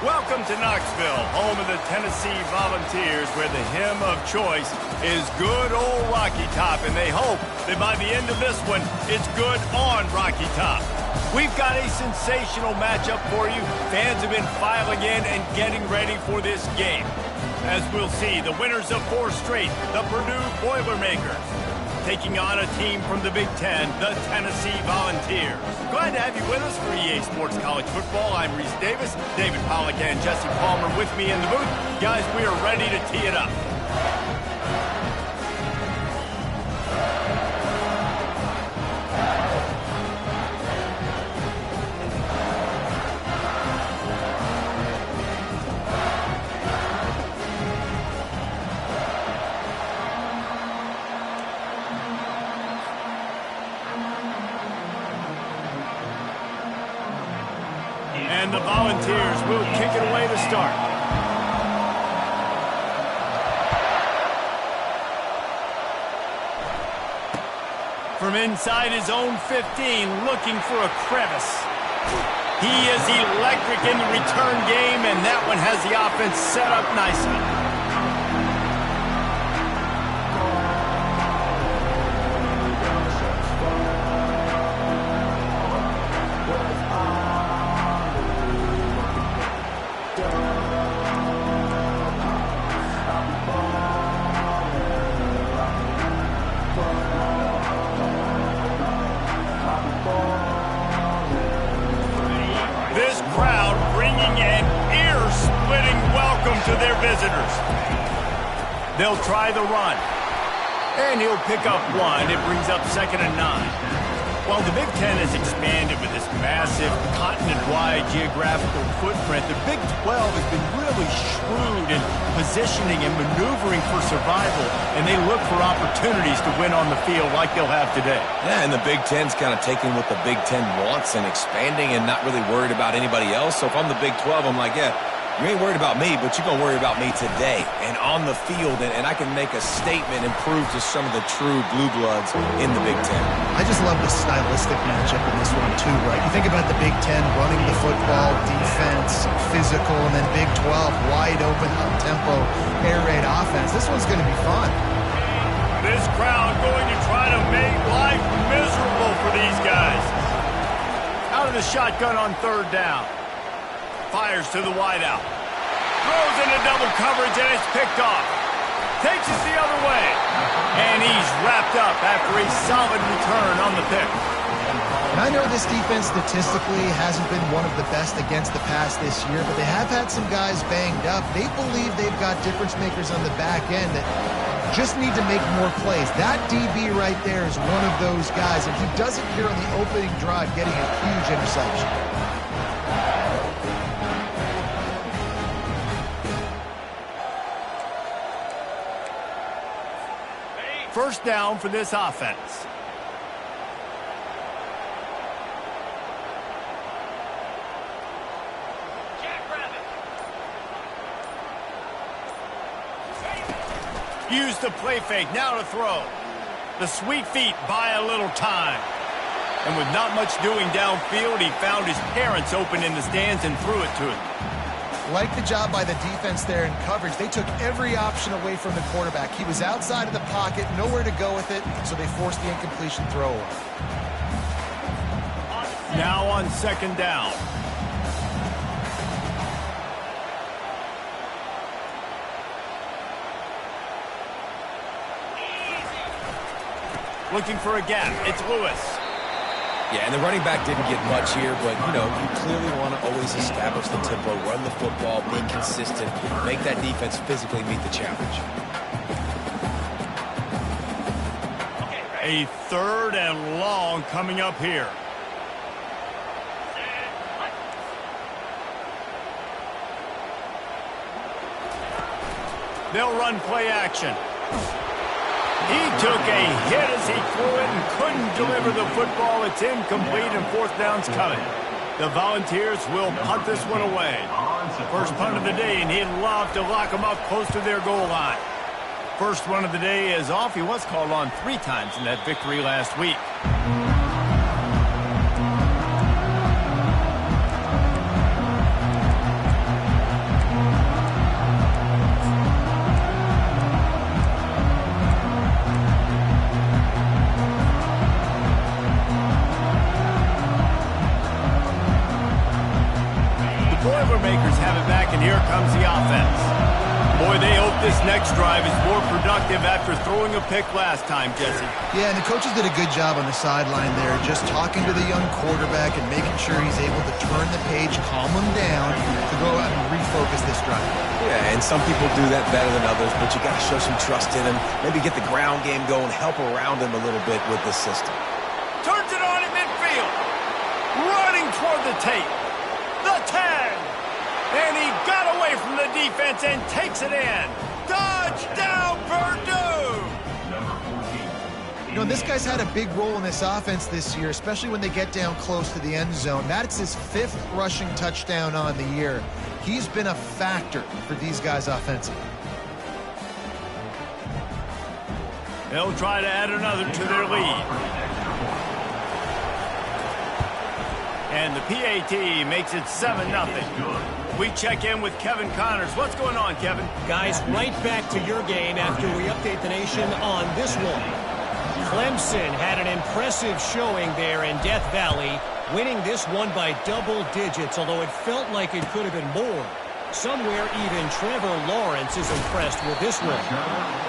Welcome to Knoxville, home of the Tennessee Volunteers, where the hymn of choice is good old Rocky Top, and they hope that by the end of this one, it's good on Rocky Top. We've got a sensational matchup for you. Fans have been filing in and getting ready for this game. As we'll see, the winners of 4 straight, the Purdue Boilermakers, taking on a team from the Big Ten, the Tennessee Volunteers. Glad to have you with us for EA Sports College Football. I'm Reese Davis, David Pollack and Jesse Palmer with me in the booth. Guys, we are ready to tee it up. And the Volunteers will kick it away to start. From inside his own 15, looking for a crevice. He is electric in the return game, and that one has the offense set up nicely. To their visitors. They'll try the run. And he'll pick up 1. It brings up 2nd and 9. While the Big Ten has expanded with this massive continent-wide geographical footprint, the Big 12 has been really shrewd in positioning and maneuvering for survival, and they look for opportunities to win on the field like they'll have today. Yeah, and the Big Ten's kind of taking what the Big Ten wants and expanding and not really worried about anybody else. So if I'm the Big 12, I'm like, yeah, you ain't worried about me, but you're going to worry about me today and on the field, and I can make a statement and prove to some of the true blue bloods in the Big Ten. I just love the stylistic matchup in this one, too, right? You think about the Big Ten running the football, defense, physical, and then Big 12, wide open, up-tempo, air raid offense. This one's going to be fun. This crowd going to try to make life miserable for these guys. Out of the shotgun on 3rd down. Fires to the wideout. Throws into double coverage, and it's picked off. Takes it the other way. And he's wrapped up after a solid return on the pick. And I know this defense statistically hasn't been one of the best against the pass this year, but they have had some guys banged up. They believe they've got difference makers on the back end that just need to make more plays. That DB right there is one of those guys, and he does it here on the opening drive, getting a huge interception. First down for this offense. Use the play fake, now to throw. The sweet feet buy a little time. And with not much doing downfield, he found his parents open in the stands and threw it to him. Like the job by the defense there in coverage. They took every option away from the quarterback. He was outside of the pocket, nowhere to go with it, so they forced the incompletion throw away. Now on 2nd down. Looking for a gap. It's Lewis. Yeah, and the running back didn't get much here, but, you know, you clearly want to always establish the tempo, run the football, be consistent, make that defense physically meet the challenge. A 3rd and long coming up here. They'll run play action. He took a hit as he threw it and couldn't deliver the football. It's incomplete and 4th down's coming. The Volunteers will punt this one away. First punt of the day, and he'd love to lock them up close to their goal line. First one of the day is off. He was called on 3 times in that victory last week. here comes the offense. Boy, they hope this next drive is more productive after throwing a pick last time, Jesse. Yeah, and the coaches did a good job on the sideline there, just talking to the young quarterback and making sure he's able to turn the page, calm him down, to go out and refocus this drive. Yeah, and some people do that better than others, but you got to show some trust in him. Maybe get the ground game going, help around him a little bit with this system. Turns it on in midfield. Running toward the tape. The 10. And he got away from the defense and takes it in. Touchdown, Purdue! You know, this guy's had a big role in this offense this year, especially when they get down close to the end zone. That's his 5th rushing touchdown on the year. He's been a factor for these guys offensively. They'll try to add another to their lead. And the PAT makes it 7-0. We check in with Kevin Connors. What's going on, Kevin? Guys, right back to your game after we update the nation on this one. Clemson had an impressive showing there in Death Valley, winning this one by double digits, although it felt like it could have been more. Somewhere even Trevor Lawrence is impressed with this one.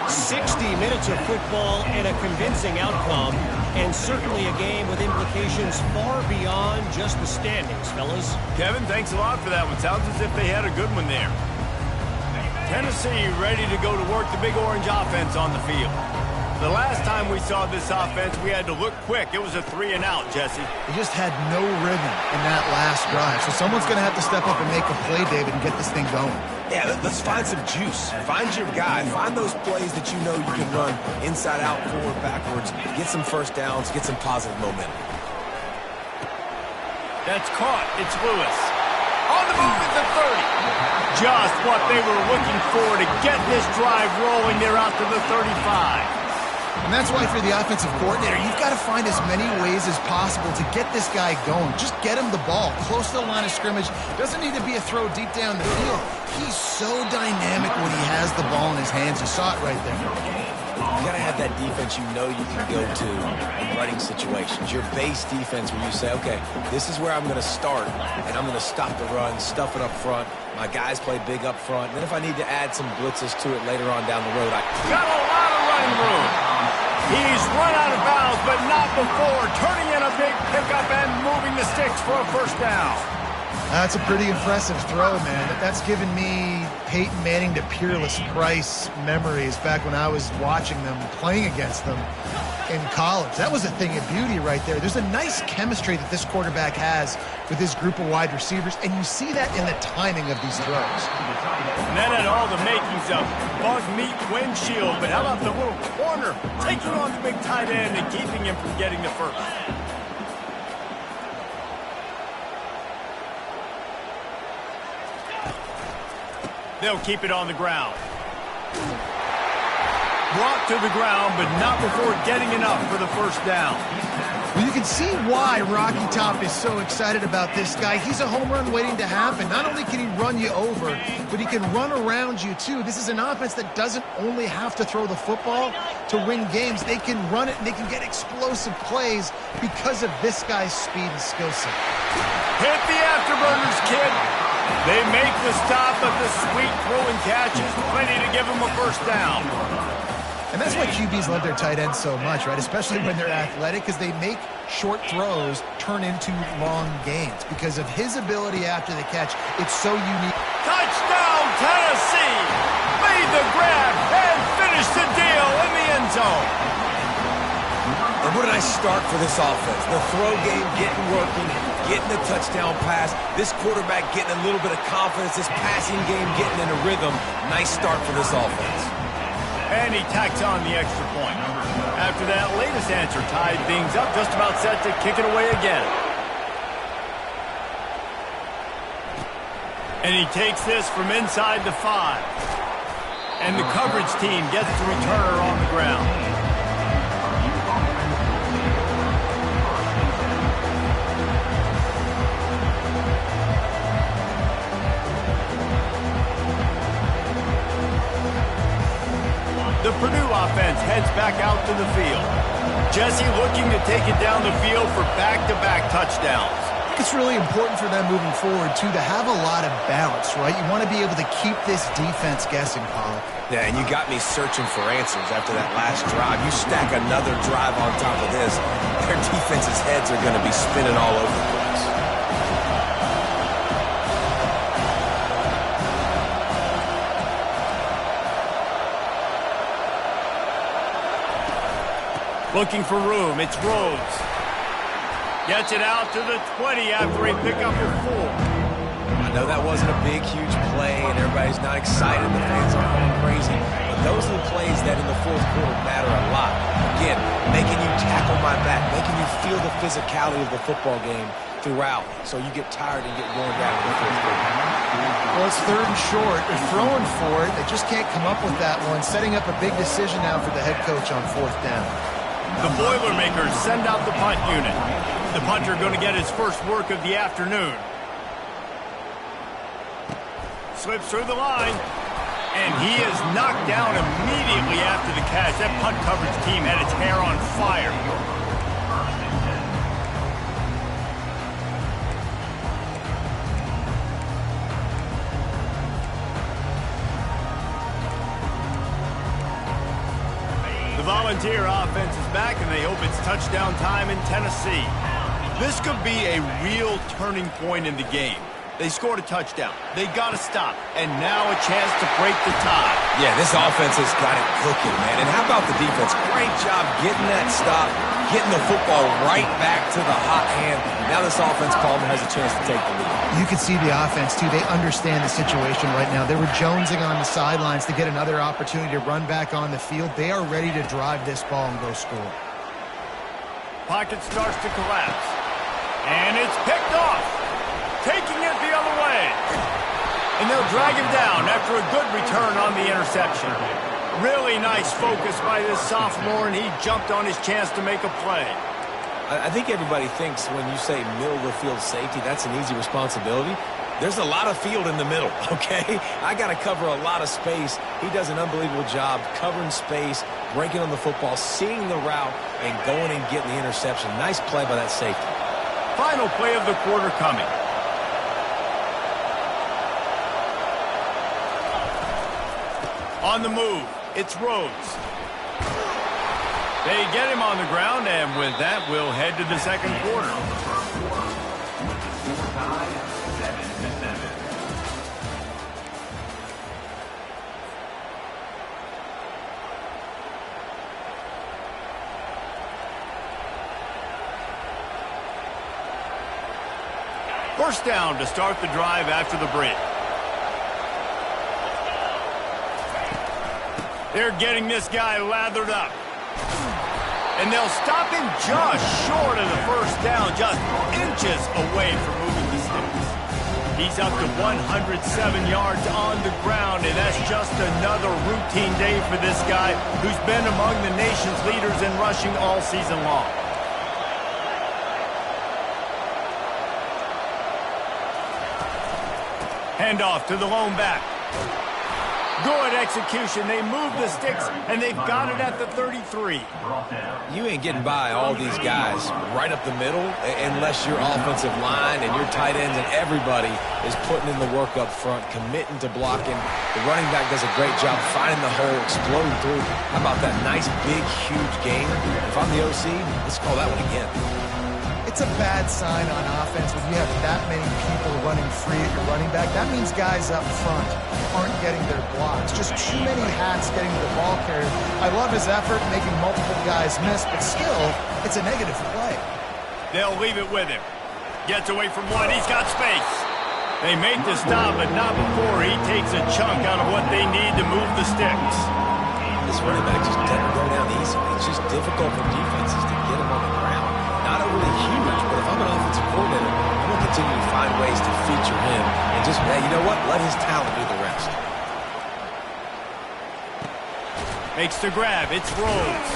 60 minutes of football and a convincing outcome, and certainly a game with implications far beyond just the standings, fellas. Kevin, thanks a lot for that one. Sounds as if they had a good one there. Tennessee ready to go to work the Big Orange offense on the field. The last time we saw this offense, we had to look quick. It was a 3-and-out, Jesse. They just had no rhythm in that last drive. So someone's going to have to step up and make a play, David, and get this thing going. Yeah, let's find some juice. Find your guy. Find those plays that you know you can run inside out, forward, backwards. Get some first downs. Get some positive momentum. That's caught. It's Lewis. On the move at the 30. Just what they were looking for to get this drive rolling. They're out to the 35. And that's why for the offensive coordinator, you've got to find as many ways as possible to get this guy going. Just get him the ball close to the line of scrimmage. Doesn't need to be a throw deep down the field. He's so dynamic when he has the ball in his hands. You saw it right there. You got to have that defense you know you can go to in running situations. Your base defense where you say, okay, this is where I'm going to start, and I'm going to stop the run, stuff it up front. My guys play big up front. And then if I need to add some blitzes to it later on down the road, I got a lot of running room. He's run out of bounds, but not before turning in a big pickup and moving the sticks for a first down. That's a pretty impressive throw, man. That's given me Peyton Manning to Peerless Price memories back when I was watching them, playing against them in college. That was a thing of beauty right there. There's a nice chemistry that this quarterback has with his group of wide receivers, and you see that in the timing of these throws. And that had all the makings of bug meat windshield, but how about the little corner taking on the big tight end and keeping him from getting the first? They'll keep it on the ground. Brought to the ground, but not before getting enough for the first down. Well, you can see why Rocky Top is so excited about this guy. He's a home run waiting to happen. Not only can he run you over, but he can run around you too. This is an offense that doesn't only have to throw the football to win games. They can run it and they can get explosive plays because of this guy's speed and skill set. Hit the afterburners, kid. They make the stop, but the sweet throwing catch is plenty to give them a first down. And that's why QBs love their tight ends so much, right? Especially when they're athletic, because they make short throws turn into long gains. Because of his ability after the catch, it's so unique. Touchdown, Tennessee! Made the grab and finished the deal in the end zone. And what did I start for this offense? The throw game getting working, getting the touchdown pass, this quarterback getting a little bit of confidence, this passing game getting in a rhythm. Nice start for this offense. And he tacks on the extra point. After that latest answer tied things up, just about set to kick it away again. And he takes this from inside the 5. And the coverage team gets the returner on the ground. The Purdue offense heads back out to the field. Jesse looking to take it down the field for back-to-back touchdowns. think it's really important for them moving forward, too, to have a lot of balance, right? You want to be able to keep this defense guessing, Pollock. Yeah, and you got me searching for answers after that last drive. You stack another drive on top of this, their defense's heads are going to be spinning all over the place. Looking for room, it's Rhodes. Gets it out to the 20 after a pickup of 4. I know that wasn't a big, huge play, and everybody's not excited. The fans are going crazy. But those are the plays that in the fourth quarter matter a lot. Again, making you tackle my back, making you feel the physicality of the football game throughout, so you get tired and get worn down in the fourth quarter. Well, it's 3rd and short. They're throwing for it. They just can't come up with that one. Setting up a big decision now for the head coach on 4th down. The Boilermakers send out the punt unit. The punter going to get his first work of the afternoon. Slips through the line. And he is knocked down immediately after the catch. That punt coverage team had its hair on fire. Volunteer offense is back, and they hope it's touchdown time in Tennessee. This could be a real turning point in the game. They scored a touchdown. They got to stop, and now a chance to break the tie. Yeah, this offense has got it cooking, man. And how about the defense? Great job getting that stop, getting the football right back to the hot hand. Now this offense called and has a chance to take the lead. You can see the offense, too. They understand the situation right now. They were jonesing on the sidelines to get another opportunity to run back on the field. They are ready to drive this ball and go score. Pocket starts to collapse. And it's picked off. Taking it the other way. And they'll drag him down after a good return on the interception. Really nice focus by this sophomore, and he jumped on his chance to make a play. I think everybody thinks when you say middle of the field safety, that's an easy responsibility. There's a lot of field in the middle, okay? I got to cover a lot of space. He does an unbelievable job covering space, breaking on the football, seeing the route, and going and getting the interception. Nice play by that safety. Final play of the quarter coming. On the move, it's Rhodes. They get him on the ground, and with that, we'll head to the second quarter. First down to start the drive after the break. They're getting this guy lathered up. And they'll stop him just short of the first down, just inches away from moving the sticks. He's up to 107 yards on the ground, and that's just another routine day for this guy who's been among the nation's leaders in rushing all season long. Handoff to the lone back. Good execution. They move the sticks, and they've got it at the 33. You ain't getting by all these guys right up the middle unless your offensive line and your tight ends and everybody is putting in the work up front, committing to blocking. The running back does a great job finding the hole, exploding through. How about that nice, big, huge game? If I'm the OC, let's call that one again. It's a bad sign on offense when you have that many people running free at your running back. That means guys up front aren't getting their blocks. Just too many hats getting to the ball carrier. I love his effort making multiple guys miss, but still, it's a negative play. They'll leave it with him. Gets away from one. He's got space. They make the stop, but not before he takes a chunk out of what they need to move the sticks. This running back just doesn't go down easy. It's just difficult for defenses to get him on the ground. Not overly huge, but if I'm an offensive coordinator, I'm going to continue to find ways to feature him and just, hey, you know what? Let his talent do the rest. Makes the grab. It's Rhodes.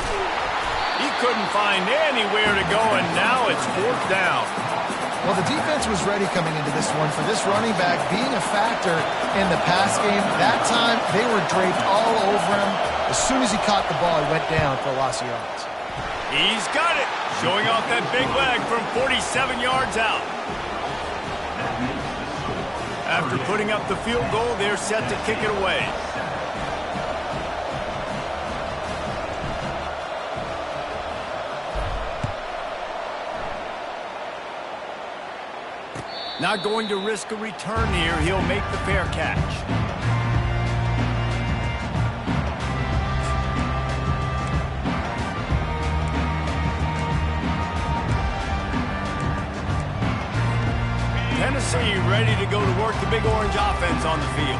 He couldn't find anywhere to go, and now it's 4th down. Well, the defense was ready coming into this one for this running back being a factor in the pass game. That time, they were draped all over him. As soon as he caught the ball, he went down for a loss of yards. He's got it. Showing off that big leg from 47 yards out. After putting up the field goal, they're set to kick it away. Not going to risk a return here. He'll make the fair catch. Tennessee ready to go to work the Big Orange offense on the field.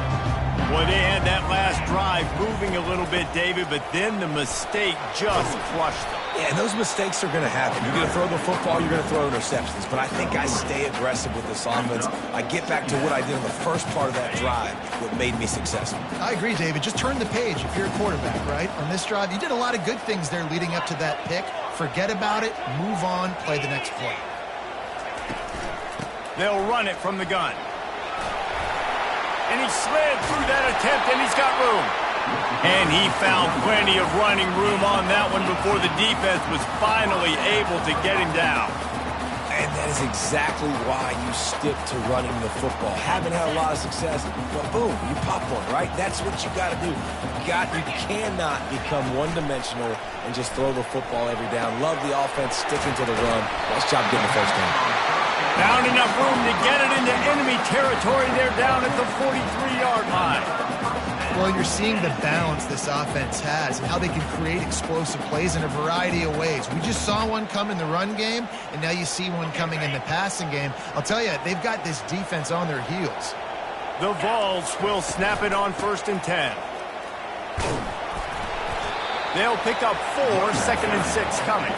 Boy, they had that last drive moving a little bit, David, but then the mistake just crushed them. Yeah, and those mistakes are going to happen. You're going to throw the football, you're going to throw interceptions. But I think I stay aggressive with this offense. I get back to what I did in the first part of that drive, what made me successful. I agree, David. Just turn the page if you're a quarterback, right? On this drive, you did a lot of good things there leading up to that pick. Forget about it, move on, play the next play. They'll run it from the gun. And he slid through that attempt, and he's got room. And he found plenty of running room on that one before the defense was finally able to get him down. And that is exactly why you stick to running the football. Haven't had a lot of success, but boom, you pop one, right? That's what you got to do. You cannot become one-dimensional and just throw the football every down. Love the offense, sticking to the run. Nice job getting the first down. Found enough room to get it into enemy territory. They're down at the 43-yard line. Well, you're seeing the balance this offense has and how they can create explosive plays in a variety of ways. We just saw one come in the run game, and now you see one coming in the passing game. I'll tell you, they've got this defense on their heels. The Vols will snap it on 1st and 10. They'll pick up 4, 2nd and 6 coming.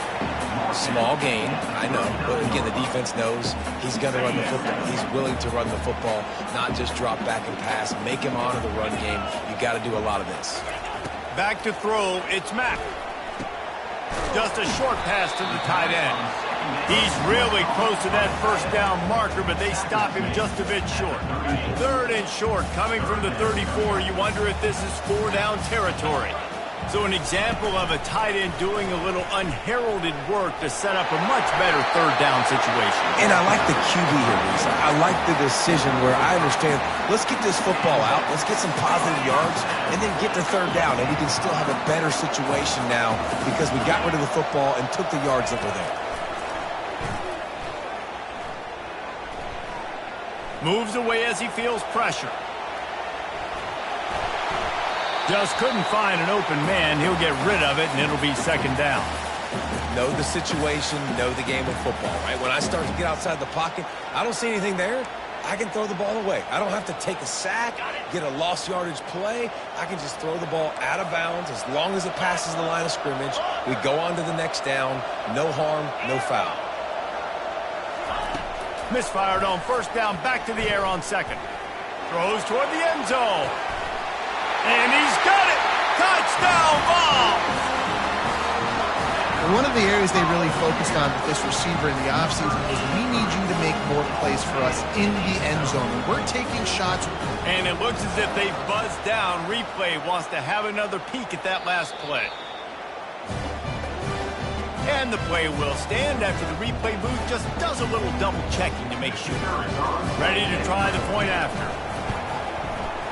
Small gain, I know, but again, the defense knows he's going to run the football. He's willing to run the football, not just drop back and pass, make him honor the run game. You got to do a lot of this. Back to throw, it's Mack. Just a short pass to the tight end. He's really close to that first down marker, but they stop him just a bit short. 3rd and short, coming from the 34. You wonder if this is 4-down territory. So an example of a tight end doing a little unheralded work to set up a much better 3rd down situation. And I like the QB here, Lisa. I like the decision where I understand, let's get this football out, let's get some positive yards, and then get to 3rd down, and we can still have a better situation now because we got rid of the football and took the yards that were there. Moves away as he feels pressure. Just couldn't find an open man. He'll get rid of it, and it'll be 2nd down. Know the situation, know the game of football, right? When I start to get outside the pocket, I don't see anything there. I can throw the ball away. I don't have to take a sack, get a lost yardage play. I can just throw the ball out of bounds as long as it passes the line of scrimmage. We go on to the next down. No harm, no foul. Misfired on 1st down, back to the air on 2nd. Throws toward the end zone. And he's got it! Touchdown Vols! One of the areas they really focused on with this receiver in the offseason was we need you to make more plays for us in the end zone. We're taking shots. And it looks as if they've buzzed down. Replay wants to have another peek at that last play. And the play will stand after the replay booth just does a little double checking to make sure. Ready to try the point after.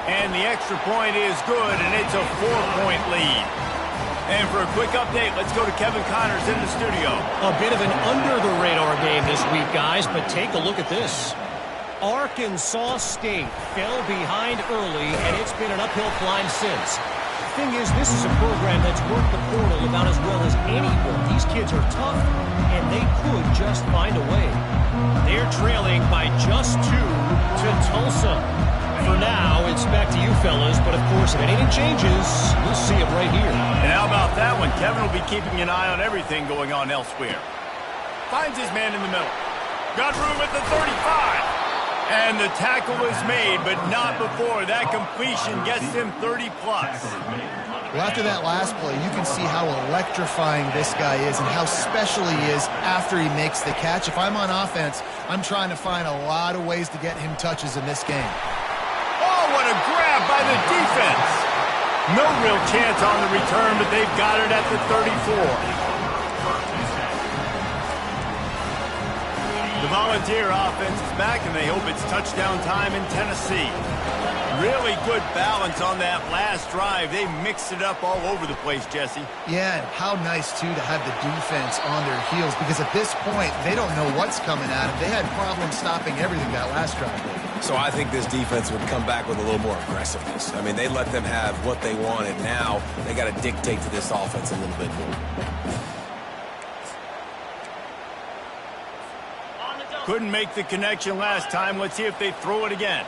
And the extra point is good, and it's a 4-point lead. And for a quick update, let's go to Kevin Connors in the studio. A bit of an under-the-radar game this week, guys, but take a look at this. Arkansas State fell behind early, and it's been an uphill climb since. The thing is, this is a program that's worked the portal about as well as anyone. These kids are tough, and they could just find a way. They're trailing by just 2 to Tulsa. For now, it's back to you fellas, but of course, if anything changes, we'll see it right here. And how about that one? Kevin will be keeping an eye on everything going on elsewhere. Finds his man in the middle. Got room at the 35. And the tackle is made, but not before. That completion gets him 30-plus. Well, after that last play, you can see how electrifying this guy is and how special he is after he makes the catch. If I'm on offense, I'm trying to find a lot of ways to get him touches in this game. Oh, what a grab by the defense. No real chance on the return, but they've got it at the 34. The Volunteer offense is back, and they hope it's touchdown time in Tennessee. Really good balance on that last drive. They mixed it up all over the place, Jesse. Yeah, and how nice, too, to have the defense on their heels, because at this point, they don't know what's coming at them. They had problems stopping everything that last drive. So I think this defense would come back with a little more aggressiveness. I mean, they let them have what they wanted. Now they got to dictate to this offense a little bit more. Couldn't make the connection last time. Let's see if they throw it again.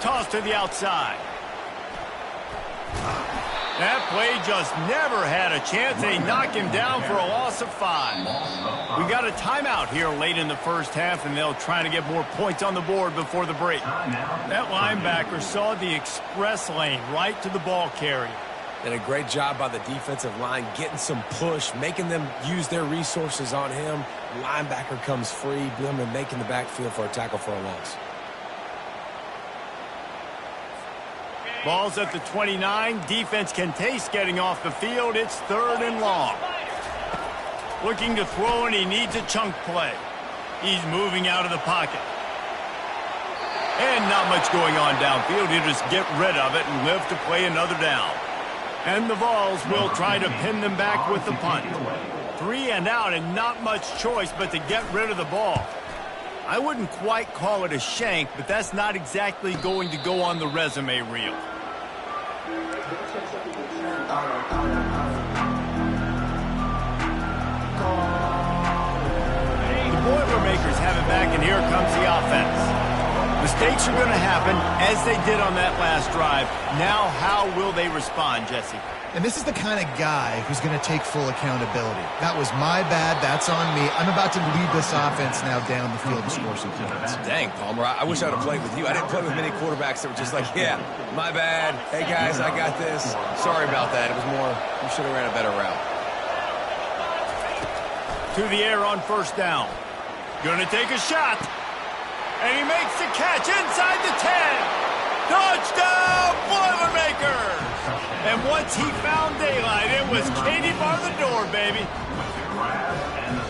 Toss to the outside. That play just never had a chance. They knock him down for a loss of 5. We got a timeout here late in the first half, and they'll try to get more points on the board before the break. That linebacker saw the express lane right to the ball carrier. And a great job by the defensive line getting some push, making them use their resources on him. Linebacker comes free, Blum making the backfield for a tackle for a loss. Ball's at the 29. Defense can taste getting off the field. It's 3rd and long. Looking to throw, and he needs a chunk play. He's moving out of the pocket. And not much going on downfield. He'll just get rid of it and live to play another down. And the Vols will try to pin them back with the punt. 3 and out, and not much choice but to get rid of the ball. I wouldn't quite call it a shank, but that's not exactly going to go on the resume reel. The Boilermakers have it back, and here comes the offense. Mistakes are going to happen, as they did on that last drive. Now, how will they respond, Jesse? And this is the kind of guy who's going to take full accountability. That was my bad. That's on me. I'm about to lead this offense now down the field to score some points. Dang, Palmer, I wish I would have played with you. I didn't play with many quarterbacks that were just like, yeah, my bad. Hey, guys, I got this. Sorry about that. It was more, you should have ran a better route. To the air on first down. Gonna take a shot. And he makes the catch inside the 10. Touchdown, Boilermakers! And once he found daylight, it was Katie bar the door, baby.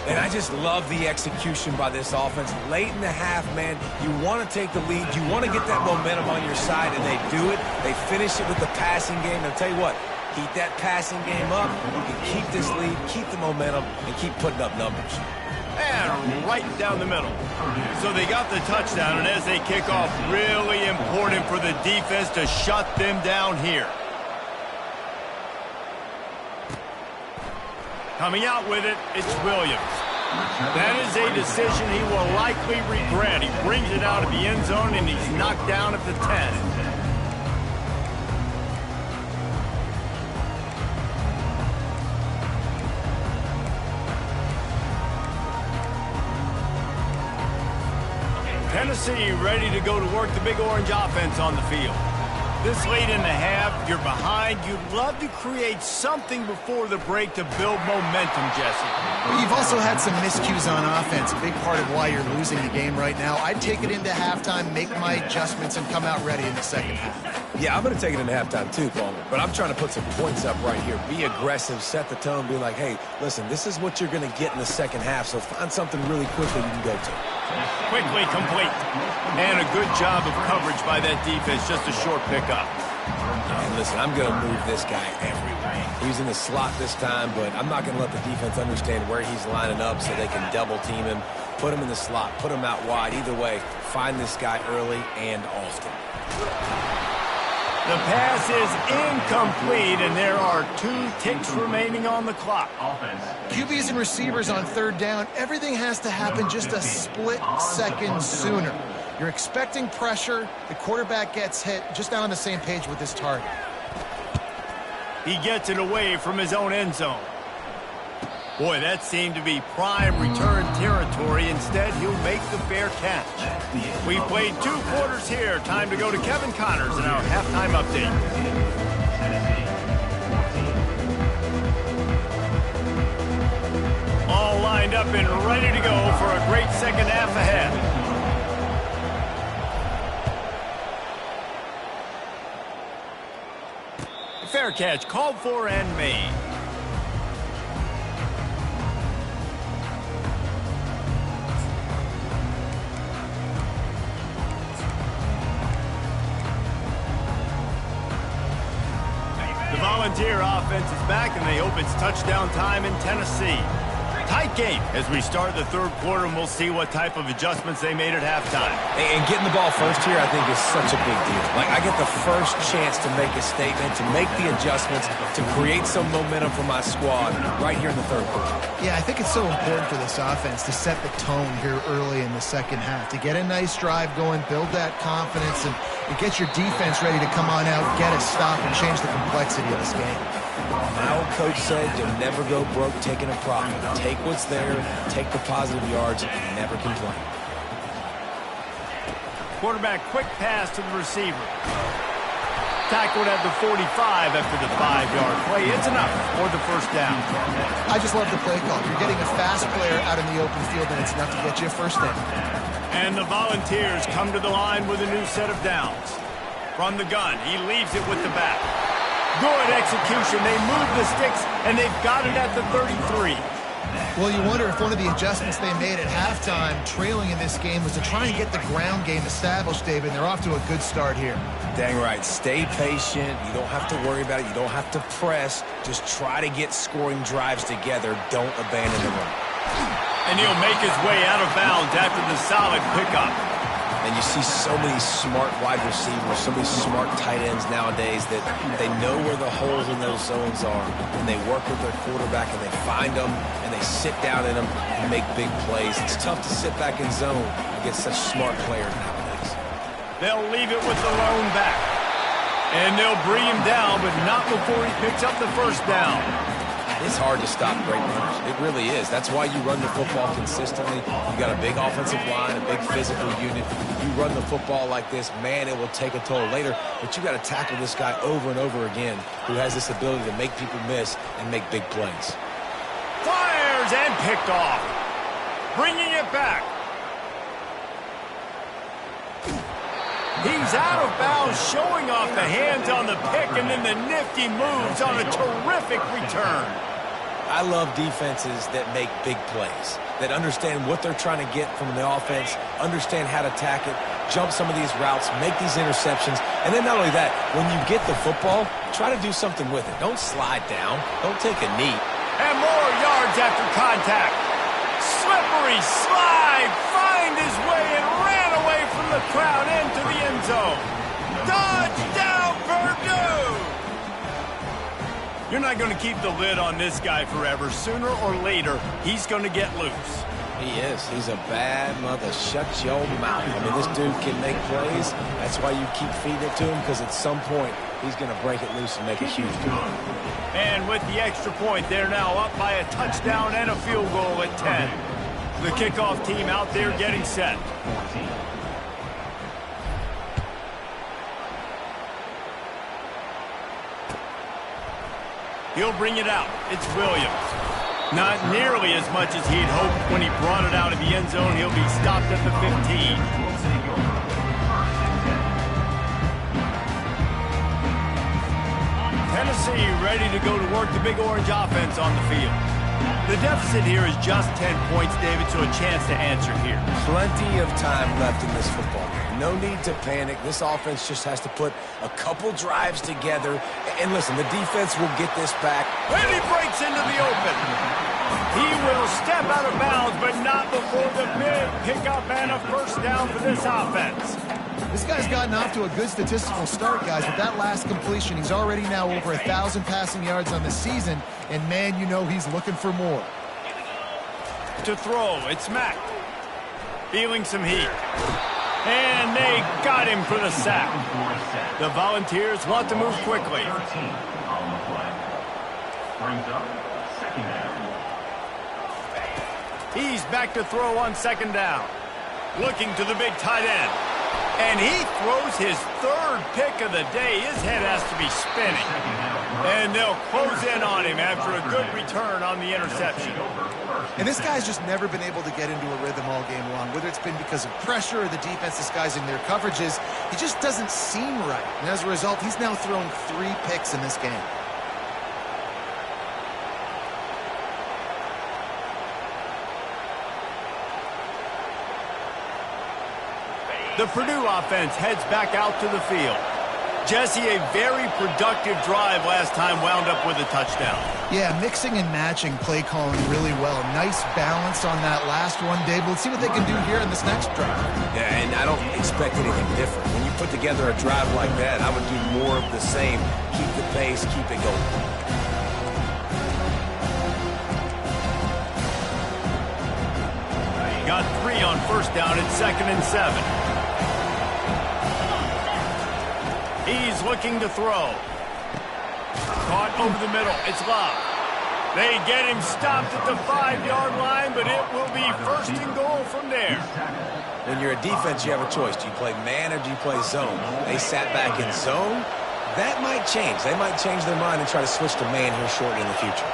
And I just love the execution by this offense. Late in the half, man, you want to take the lead. You want to get that momentum on your side, and they do it. They finish it with the passing game. And I'll tell you what, keep that passing game up. You can keep this lead, keep the momentum, and keep putting up numbers. And right down the middle. So they got the touchdown, and as they kick off, really important for the defense to shut them down here. Coming out with it, it's Williams. That is a decision he will likely regret. He brings it out of the end zone, and he's knocked down at the 10. Tennessee ready to go to work the Big Orange offense on the field. This late in the half, you're behind. You'd love to create something before the break to build momentum, Jesse. Well, you've also had some miscues on offense, a big part of why you're losing the game right now. I'd take it into halftime, make my adjustments, and come out ready in the second half. Yeah, I'm going to take it into halftime too, Palmer. But I'm trying to put some points up right here. Be aggressive, set the tone, be like, hey, listen, this is what you're going to get in the second half, so find something really quickly you can go to. Quickly complete. And a good job of coverage by that defense, just a short pickup. And listen, I'm going to move this guy everywhere. He's in the slot this time, but I'm not going to let the defense understand where he's lining up so they can double team him, put him in the slot, put him out wide. Either way, find this guy early and often. The pass is incomplete, and there are 2 ticks remaining on the clock. QBs and receivers on third down, everything has to happen just a split second sooner. You're expecting pressure, the quarterback gets hit, just not on the same page with his target. He gets it away from his own end zone. Boy, that seemed to be prime return territory. Instead, he'll make the fair catch. We played 2 quarters here. Time to go to Kevin Connors in our halftime update. All lined up and ready to go for a great second half ahead. Fair catch called for and made. Volunteer offense is back, and they hope it's touchdown time in Tennessee. Tight game as we start the third quarter, and we'll see what type of adjustments they made at halftime. And getting the ball first here, I think, is such a big deal. Like, I get the first chance to make a statement, to make the adjustments, to create some momentum for my squad right here in the third quarter. Yeah, I think it's so important for this offense to set the tone here early in the second half, to get a nice drive going, build that confidence, and get your defense ready to come on out, get a stop, and change the complexity of this game. My old coach said you'll never go broke taking a profit. Take what's there, take the positive yards, and never complain. Quarterback quick pass to the receiver. Tackled at the 45 after the 5-yard play. It's enough for the first down. I just love the play call. You're getting a fast player out in the open field, and it's enough to get you a first down. And the Volunteers come to the line with a new set of downs. From the gun, he leaves it with the back. Good execution. They move the sticks, and they've got it at the 33. Well, you wonder if one of the adjustments they made at halftime, trailing in this game, was to try and get the ground game established, David. And they're off to a good start here. Dang right. Stay patient. You don't have to worry about it. You don't have to press. Just try to get scoring drives together. Don't abandon the run. And he'll make his way out of bounds after the solid pickup. And you see so many smart wide receivers, so many smart tight ends nowadays that they know where the holes in those zones are. And they work with their quarterback, and they find them, and they sit down in them and make big plays. It's tough to sit back in zone against such smart players nowadays. They'll leave it with the lone back. And they'll bring him down, but not before he picks up the first down. It's hard to stop great runners. It really is. That's why you run the football consistently. You've got a big offensive line, a big physical unit. You run the football like this, man, it will take a toll later. But you got to tackle this guy over and over again who has this ability to make people miss and make big plays. Fires and picked off. Bringing it back. He's out of bounds, showing off the hands on the pick, and then the nifty moves on a terrific return. I love defenses that make big plays, that understand what they're trying to get from the offense, understand how to attack it, jump some of these routes, make these interceptions, and then not only that, when you get the football, try to do something with it. Don't slide down. Don't take a knee. And more yards after contact. Slippery slide, find his way and ran away from the crowd into the end zone. Touchdown, Purdue! You're not going to keep the lid on this guy forever. Sooner or later, he's going to get loose. He is. He's a bad mother. Shut your mouth. I mean, this dude can make plays. That's why you keep feeding it to him, because at some point, he's going to break it loose and make a huge play. And with the extra point, they're now up by a touchdown and a field goal at 10. The kickoff team out there getting set. He'll bring it out. It's Williams. Not nearly as much as he'd hoped when he brought it out of the end zone. He'll be stopped at the 15. Tennessee ready to go to work the Big Orange offense on the field. The deficit here is just 10 points, David, so a chance to answer here. Plenty of time left in this football game. No need to panic. This offense just has to put a couple drives together. And listen, the defense will get this back. When he breaks into the open, he will step out of bounds, but not before the big pickup and a first down for this offense. This guy's gotten off to a good statistical start, guys. With that last completion, he's already now over 1,000 passing yards on the season. And, man, you know he's looking for more. To throw, it's Mack. Feeling some heat. And they got him for the sack. The Volunteers want to move quickly. He's back to throw on second down. Looking to the big tight end. And he throws his third pick of the day. His head has to be spinning. And they'll close in on him after a good return on the interception. And this guy's just never been able to get into a rhythm all game long, whether it's been because of pressure or the defense disguising their coverages. He just doesn't seem right. And as a result, he's now thrown 3 picks in this game. The Purdue offense heads back out to the field. Jesse, a very productive drive last time wound up with a touchdown. Yeah, mixing and matching play calling really well. Nice balance on that last one, Dave. Let's see what they can do here in this next drive. Yeah, and I don't expect anything different. When you put together a drive like that, I would do more of the same. Keep the pace, keep it going. Got 3 on first down at 2nd and 7. He's looking to throw. Caught over the middle. It's Love. They get him stopped at the 5-yard line, but it will be 1st and goal from there. When you're a defense, you have a choice. Do you play man or do you play zone? They sat back in zone. That might change. They might change their mind and try to switch to man here shortly in the future.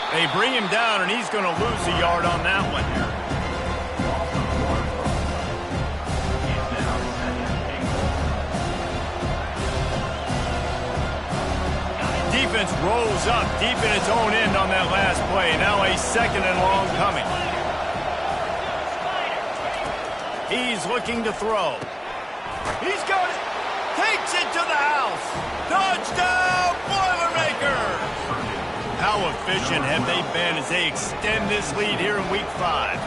They bring him down, and he's going to lose a yard on that one. Defense rolls up deep in its own end on that last play. Now a 2nd and long coming. He's looking to throw. He's got it. Takes it to the house. Touchdown, Boilermakers! How efficient have they been as they extend this lead here in Week 5?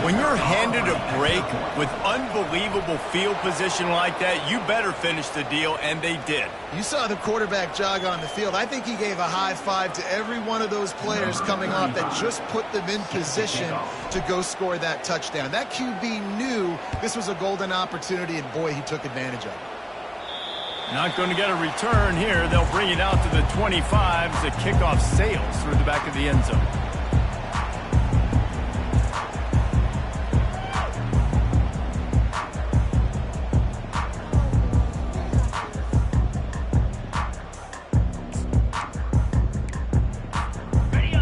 When you're handed a break with unbelievable field position like that, you better finish the deal, and they did. You saw the quarterback jog on the field. I think he gave a high five to every one of those players coming off that just put them in position to go score that touchdown. That QB knew this was a golden opportunity, and boy, he took advantage of it. Not going to get a return here. They'll bring it out to the 25 as the kickoff sails through the back of the end zone.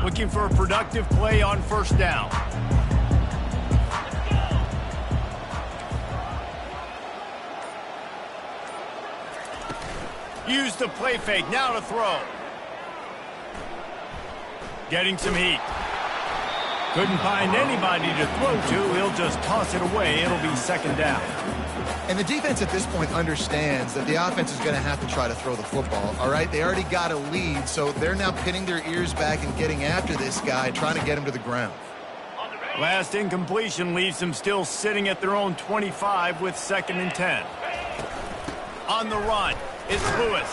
Looking for a productive play on first down. Use the play fake, now to throw. Getting some heat. Couldn't find anybody to throw to. He'll just toss it away. It'll be 2nd down. And the defense at this point understands that the offense is going to have to try to throw the football, all right? They already got a lead, so they're now pinning their ears back and getting after this guy, trying to get him to the ground. Last incompletion leaves them still sitting at their own 25 with 2nd and 10. On the run. It's Lewis.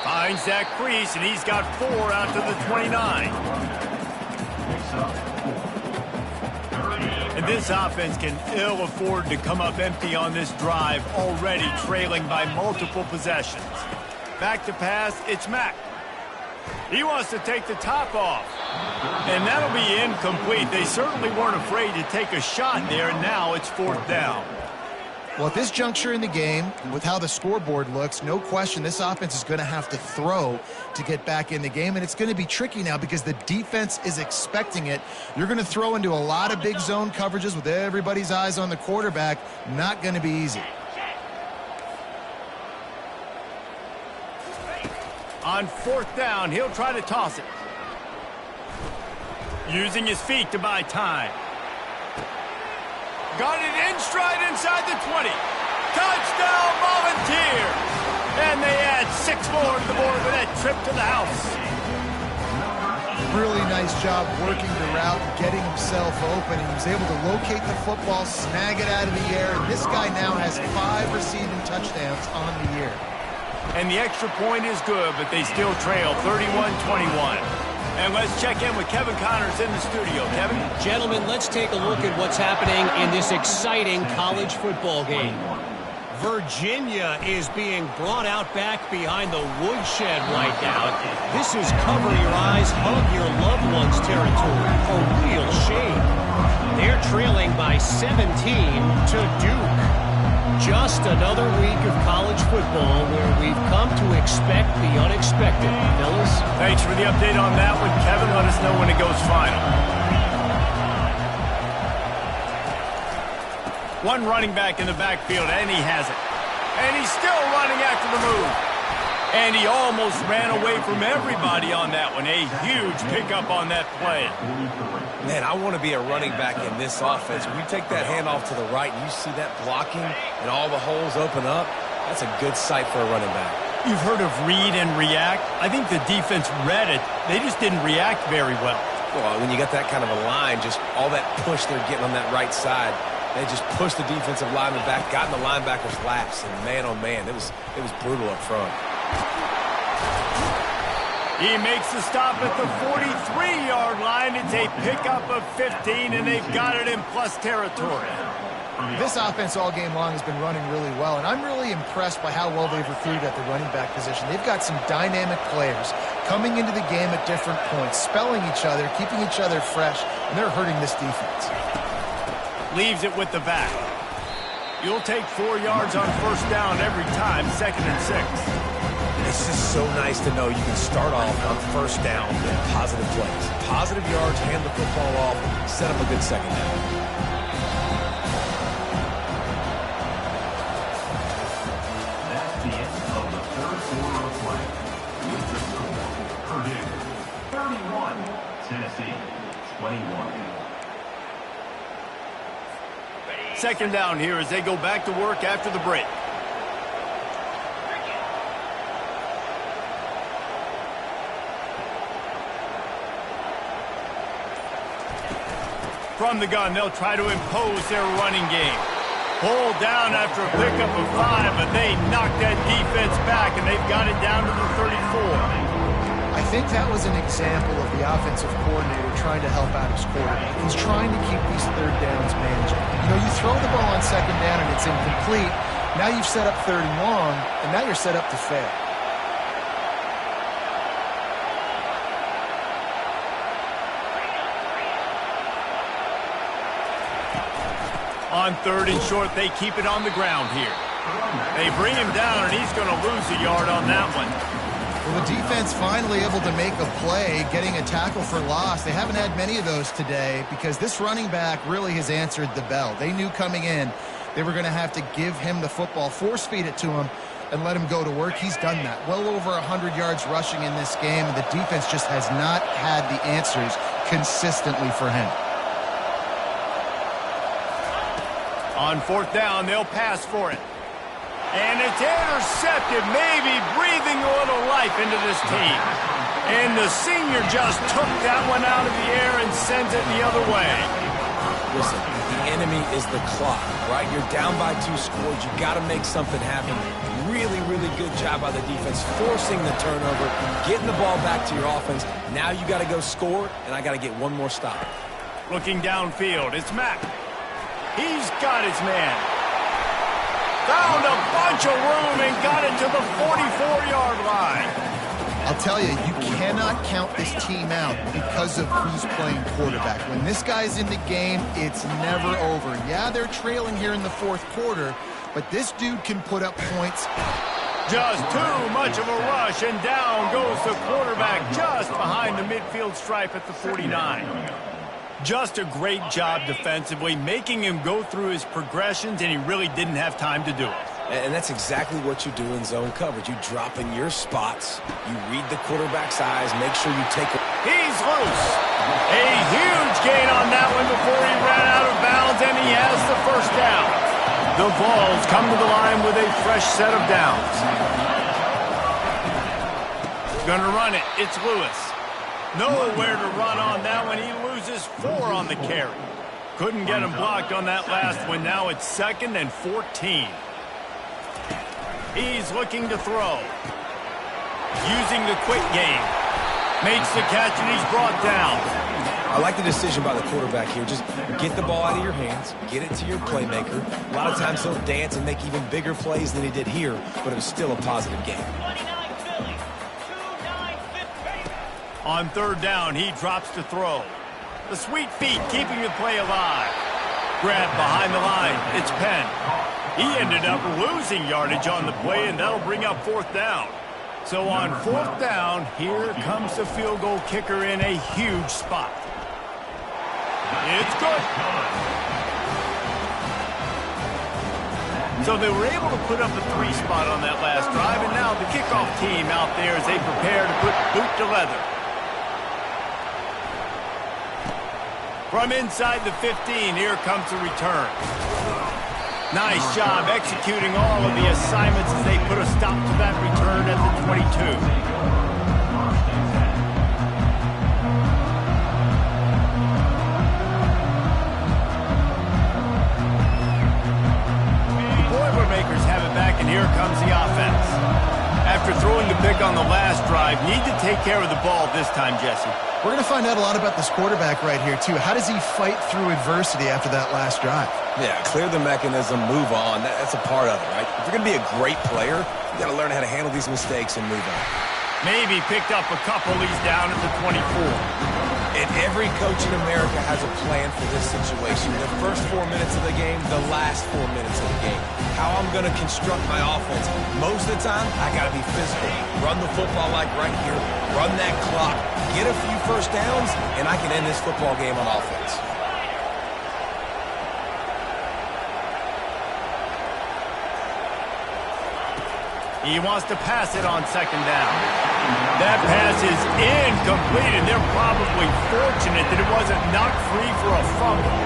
Finds that crease, and he's got 4 out to the 29. And this offense can ill afford to come up empty on this drive, already trailing by multiple possessions. Back to pass, it's Mack. He wants to take the top off. And that'll be incomplete. They certainly weren't afraid to take a shot there, and now it's 4th down. Well, at this juncture in the game, with how the scoreboard looks, no question this offense is going to have to throw to get back in the game, and it's going to be tricky now because the defense is expecting it. You're going to throw into a lot of big zone coverages with everybody's eyes on the quarterback. Not going to be easy. On 4th down, he'll try to toss it. Using his feet to buy time. Got it in stride inside the 20. Touchdown, Volunteers! And they add 6 more to the board with that trip to the house. Really nice job working the route and getting himself open. He was able to locate the football, snag it out of the air, and this guy now has 5 receiving touchdowns on the year. And the extra point is good, but they still trail 31-21. And let's check in with Kevin Connors in the studio. Kevin? Gentlemen, let's take a look at what's happening in this exciting college football game. Virginia is being brought out back behind the woodshed right now. This is cover your eyes, hug your loved ones territory. A real shame. They're trailing by 17 to Duke. Just another week of college football where we've come to expect the unexpected. Fellas? Thanks for the update on that one, Kevin. Let us know when it goes final. One running back in the backfield, and he has it. And he's still running after the move. And he almost ran away from everybody on that one. A huge pickup on that play. Man, I want to be a running back in this offense. When you take that handoff to the right and you see that blocking and all the holes open up, that's a good sight for a running back. You've heard of read and react. I think the defense read it. They just didn't react very well. Well, when you got that kind of a line, just all that push they're getting on that right side, they just pushed the defensive lineman back, got in the linebacker's laps, and man, oh man, it was brutal up front. He makes the stop at the 43-yard line. It's a pickup of 15, and they've got it in plus territory. This offense all game long has been running really well, and I'm really impressed by how well they've recruited at the running back position. They've got some dynamic players coming into the game at different points, spelling each other, keeping each other fresh, and they're hurting this defense. Leaves it with the back. You'll take 4 yards on first down every time, 2nd and 6. It's just so nice to know you can start off on first down with positive plays. Positive yards, hand the football off, set up a good second down. That's the end of the third quarter of play. With the score, Purdue 31, Tennessee 21. Second down here as they go back to work after the break. From the gun, they'll try to impose their running game. Pulled down after a pickup of 5, but they knocked that defense back, and they've got it down to the 34. I think that was an example of the offensive coordinator trying to help out his quarterback. He's trying to keep these third downs manageable. You know, you throw the ball on second down and it's incomplete. Now you've set up third and long, and now you're set up to fail. On 3rd and short, they keep it on the ground here. They bring him down, and he's going to lose a yard on that one. Well, the defense finally able to make a play, getting a tackle for loss. They haven't had many of those today because this running back really has answered the bell. They knew coming in they were going to have to give him the football, force feed it to him, and let him go to work. He's done that. Well over 100 yards rushing in this game, and the defense just has not had the answers consistently for him. On 4th down, they'll pass for it. And it's intercepted, maybe breathing a little life into this team. And the senior just took that one out of the air and sends it the other way. Listen, the enemy is the clock, right? You're down by 2 scores. You got to make something happen. Really, really good job by the defense, forcing the turnover, getting the ball back to your offense. Now you got to go score, and I got to get one more stop. Looking downfield, it's Mack. He's got his man. Found a bunch of room and got it to the 44-yard line. I'll tell you, you cannot count this team out because of who's playing quarterback. When this guy's in the game, it's never over. Yeah, they're trailing here in the 4th quarter, but this dude can put up points. Just too much of a rush, and down goes the quarterback just behind the midfield stripe at the 49. Just a great job defensively, making him go through his progressions, and he really didn't have time to do it. And that's exactly what you do in zone coverage. You drop in your spots, you read the quarterback's eyes, make sure you take it. He's loose. A huge gain on that one before he ran out of bounds, and he has the first down. The Vols come to the line with a fresh set of downs. Gonna run it. It's Lewis. Nowhere to run on that one. He loses 4 on the carry. Couldn't get him blocked on that last one. Now it's 2nd and 14. He's looking to throw. Using the quick game. Makes the catch, and he's brought down. I like the decision by the quarterback here. Just get the ball out of your hands, get it to your playmaker. A lot of times he'll dance and make even bigger plays than he did here, but it was still a positive game. On 3rd down, he drops to throw. The sweet feet keeping the play alive. Grab behind the line. It's Penn. He ended up losing yardage on the play, and that'll bring up 4th down. So on 4th down, here comes the field goal kicker in a huge spot. It's good. So they were able to put up a 3 spot on that last drive, and now the kickoff team out there as they prepare to put boot to leather. From inside the 15, here comes the return. Nice job executing all of the assignments as they put a stop to that return at the 22. The Boilermakers have it back, and here comes the offense. After throwing the pick on the last drive, need to take care of the ball this time, Jesse. We're going to find out a lot about this quarterback right here, too. How does he fight through adversity after that last drive? Yeah, clear the mechanism, move on. That's a part of it, right? If you're going to be a great player, you got to learn how to handle these mistakes and move on. Maybe picked up a couple. He's down at the 24. And every coach in America has a plan for this situation. The first 4 minutes of the game, the last 4 minutes of the game. How I'm going to construct my offense. Most of the time, I got to be physical. Run the football like right here. Run that clock. Get a few first downs, and I can end this football game on offense. He wants to pass it on second down. That pass is incomplete, and they're probably fortunate that it wasn't knocked free for a fumble.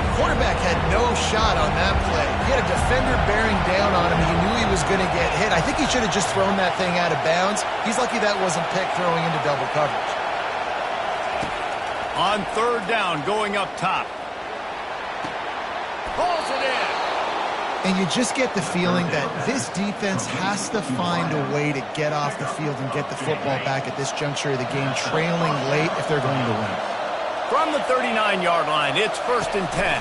The quarterback had no shot on that play. He had a defender bearing down on him. He knew he was going to get hit. I think he should have just thrown that thing out of bounds. He's lucky that wasn't picked throwing into double coverage. On third down, going up top. Pulls it in. And you just get the feeling that this defense has to find a way to get off the field and get the football back at this juncture of the game, trailing late if they're going to win. From the 39-yard line, it's 1st and 10.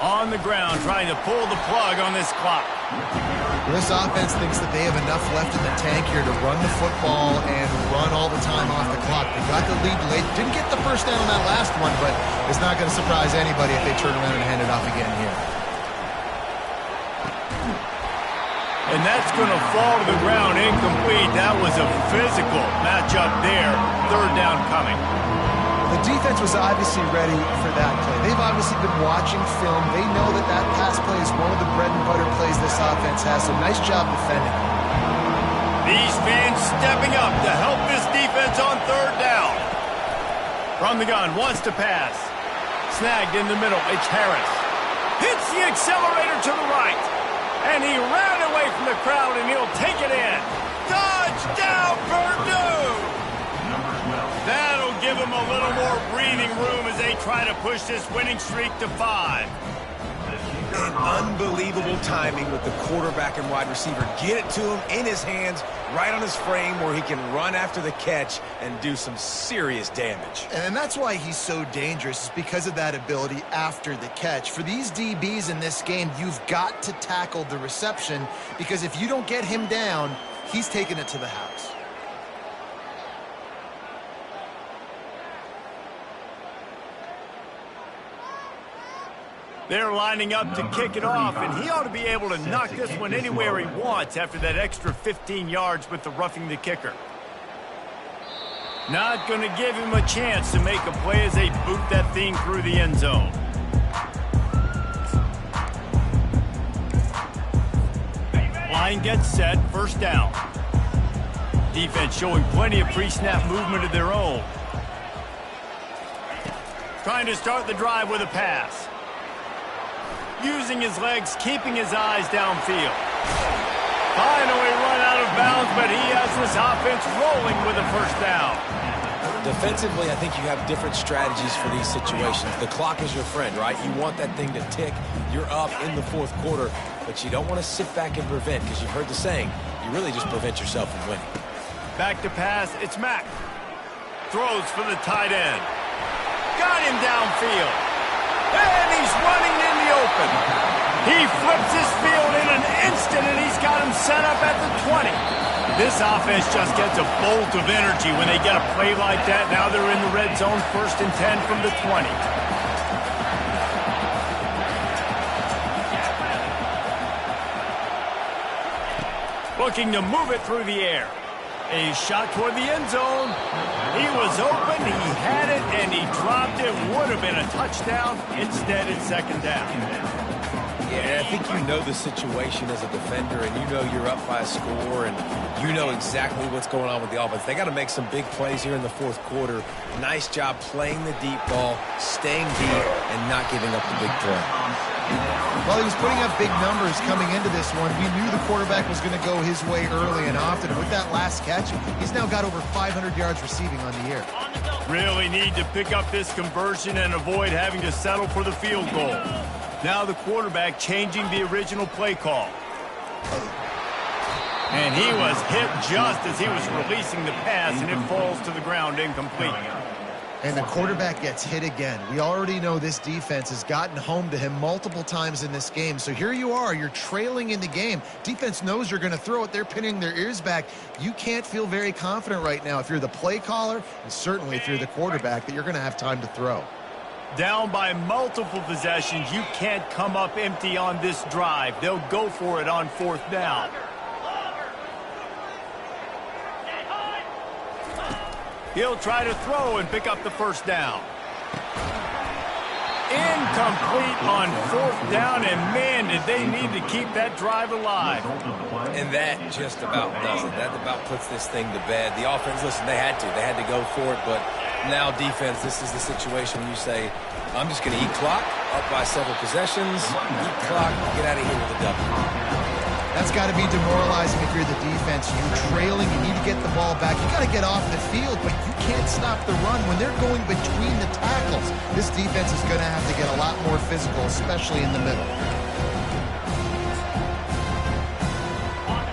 On the ground, trying to pull the plug on this clock. This offense thinks that they have enough left in the tank here to run the football and run all the time off the clock. They got the lead late. Didn't get the first down on that last one, but it's not going to surprise anybody if they turn around and hand it off again here. And that's going to fall to the ground incomplete. That was a physical matchup there. Third down coming. The defense was obviously ready for that play. They've obviously been watching film. They know that that pass play is one of the bread and butter plays this offense has, so nice job defending. These fans stepping up to help this defense on third down. From the gun, wants to pass. Snagged in the middle, it's Harris. Hits the accelerator to the right. And he ran away from the crowd, and he'll take it in. Touchdown, Purdue! That'll give them a little more breathing room as they try to push this winning streak to 5. And unbelievable timing with the quarterback and wide receiver. Get it to him in his hands, right on his frame where he can run after the catch and do some serious damage. And that's why he's so dangerous, is because of that ability after the catch. For these DBs in this game, you've got to tackle the reception, because if you don't get him down, he's taking it to the house. They're lining up to kick it off, and he ought to be able to knock this one anywhere he wants after that extra 15 yards with the roughing the kicker. Not going to give him a chance to make a play as they boot that thing through the end zone. Line gets set, first down. Defense showing plenty of pre-snap movement of their own. Trying to start the drive with a pass. Using his legs, keeping his eyes downfield. Finally run out of bounds, but he has this offense rolling with a first down. Defensively, I think you have different strategies for these situations. The clock is your friend, right? You want that thing to tick. You're up in the fourth quarter, but you don't want to sit back and prevent, because you've heard the saying, you really just prevent yourself from winning. Back to pass, it's Mack. Throws for the tight end. Got him downfield. And he's running in the open. He flips his field in an instant, and he's got him set up at the 20. This offense just gets a bolt of energy when they get a play like that. Now they're in the red zone, 1st and 10 from the 20. Looking to move it through the air. A shot toward the end zone. He was open, he had it, and he dropped it. Would have been a touchdown. Instead, it's second down. Yeah, I think you know the situation as a defender, and you know you're up by a score, and you know exactly what's going on with the offense. They got to make some big plays here in the fourth quarter. Nice job playing the deep ball, staying deep, and not giving up the big play. Well, he was putting up big numbers coming into this one. We knew the quarterback was going to go his way early and often. And with that last catch, he's now got over 500 yards receiving on the year. Really need to pick up this conversion and avoid having to settle for the field goal. Now the quarterback changing the original play call. And he was hit just as he was releasing the pass, and it falls to the ground incomplete. And the quarterback gets hit again. We already know this defense has gotten home to him multiple times in this game. So here you are, you're trailing in the game. Defense knows you're going to throw it. They're pinning their ears back. You can't feel very confident right now if you're the play caller, and certainly if you're the quarterback, that you're going to have time to throw. Down by multiple possessions, you can't come up empty on this drive. They'll go for it on fourth down. He'll try to throw and pick up the first down. Incomplete on fourth down, and man, did they need to keep that drive alive. And that just about does it. That about puts this thing to bed. The offense, listen, they had to go for it, but now defense, this is the situation you say, I'm just going to eat clock, up by several possessions, eat clock, get out of here with a W. That's got to be demoralizing if you're the defense. You're trailing, you need to get the ball back. You got to get off the field, but you can't stop the run. When they're going between the tackles, this defense is going to have to get a lot more physical, especially in the middle.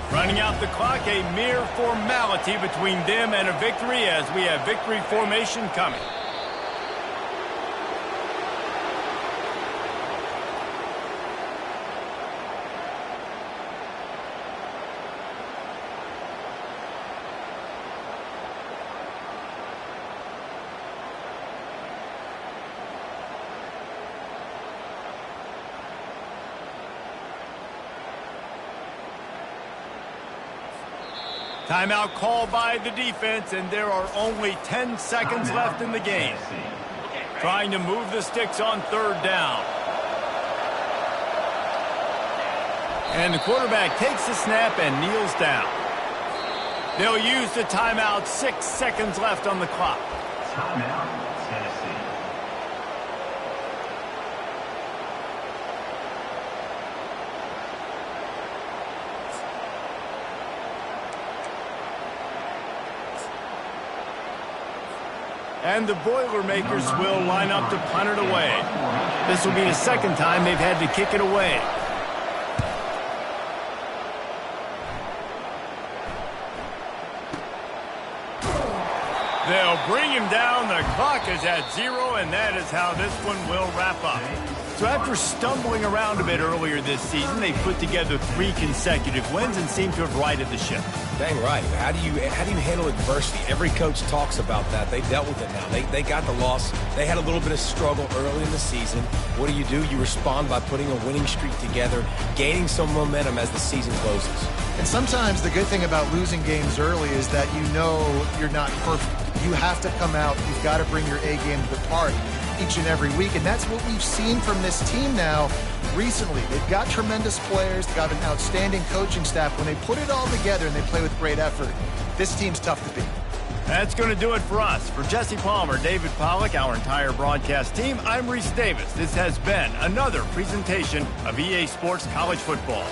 Running out the clock, a mere formality between them and a victory as we have victory formation coming. Timeout called by the defense, and there are only 10 seconds left in the game. Trying to move the sticks on third down. And the quarterback takes the snap and kneels down. They'll use the timeout, 6 seconds left on the clock. Timeout, Tennessee. And the Boilermakers will line up to punt it away. This will be the second time they've had to kick it away. They'll bring him down. The clock is at 0, and that is how this one will wrap up. So after stumbling around a bit earlier this season, they put together 3 consecutive wins and seem to have righted the ship. Dang right. How do you handle adversity? Every coach talks about that. They dealt with it now. They got the loss. They had a little bit of struggle early in the season. What do? You respond by putting a winning streak together, gaining some momentum as the season closes. And sometimes the good thing about losing games early is that you know you're not perfect. You have to come out. You've got to bring your A game to the park each and every week, and that's what we've seen from this team now recently. They've got tremendous players, they've got an outstanding coaching staff. When they put it all together and they play with great effort, this team's tough to beat. That's going to do it for us. For Jesse Palmer, David Pollack, our entire broadcast team, I'm Reese Davis. This has been another presentation of EA Sports College Football.